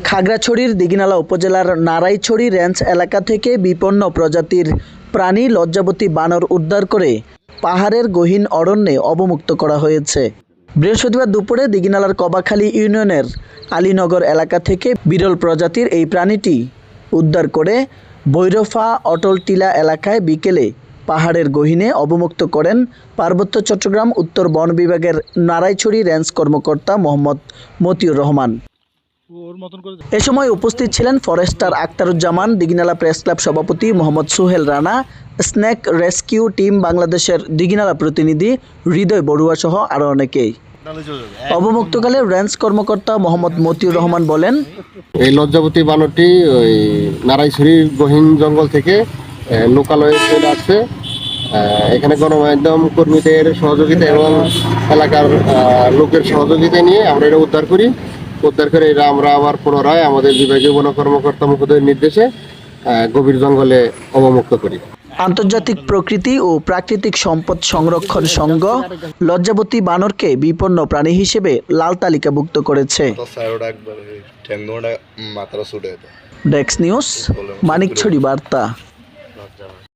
খাগড়াছড়ির দীঘিনালা উপজেলার নারাইছড়ি রেঞ্জ এলাকা থেকে বিপন্ন প্রজাতির প্রাণী লজ্জাবতী বানর উদ্ধার করে পাহাড়ের গহীন অরণ্যে অবমুক্ত করা হয়েছে। বৃহস্পতিবার দুপুরে দীঘিনালার কবাখালী ইউনিয়নের আলীনগর এলাকা থেকে বিরল প্রজাতির এই প্রাণীটি উদ্ধার করে ভৈরফা অটল টিলা এলাকায় বিকেলে পাহাড়ের গহীনে অবমুক্ত করেন পার্বত্য চট্টগ্রাম উত্তর বন বিভাগের নারাইছড়ি রেঞ্জ কর্মকর্তা মোহাম্মদ মতিউর রহমান। এ সময় উপস্থিত ছিলেন forester Aktaruzzaman, Dighinala press club সভাপতি Mohammad Sohel Rana, snake rescue team বাংলাদেশের দীঘিনালা প্রতিনিধি হৃদয় বড়ুয়া সহ আরও অনেকেই। অবমুক্তকালে রেঞ্জ কর্মকর্তা মোহাম্মদ মতিউর রহমান বলেন, এই লজ্জাবতী বানরটি ওই নারাইছড়ির গহীন জঙ্গল থেকে লোকালয়ে চলে আসছে। এখানে গণমাধ্যম কর্মীদের সহযোগিতা এবং এলাকার লোকের সহযোগিতা নিয়ে আমরা এটা উদ্ধার করি। উদ্ধার করে এটা আমরা আবার পুনরায় আমাদের বিভাগীয় বন কর্মকর্তা মহোদয়ের নির্দেশে গভীর জঙ্গলে অবমুক্ত করি। আন্তর্জাতিক প্রকৃতি ও প্রাকৃতিক সম্পদ সংরক্ষণ সংঘ লজ্জাবতী বানরকে বিপন্ন প্রাণী হিসেবে লাল তালিকাভুক্ত করেছে। ডেস্ক নিউজ, মানিকছড়ি বার্তা।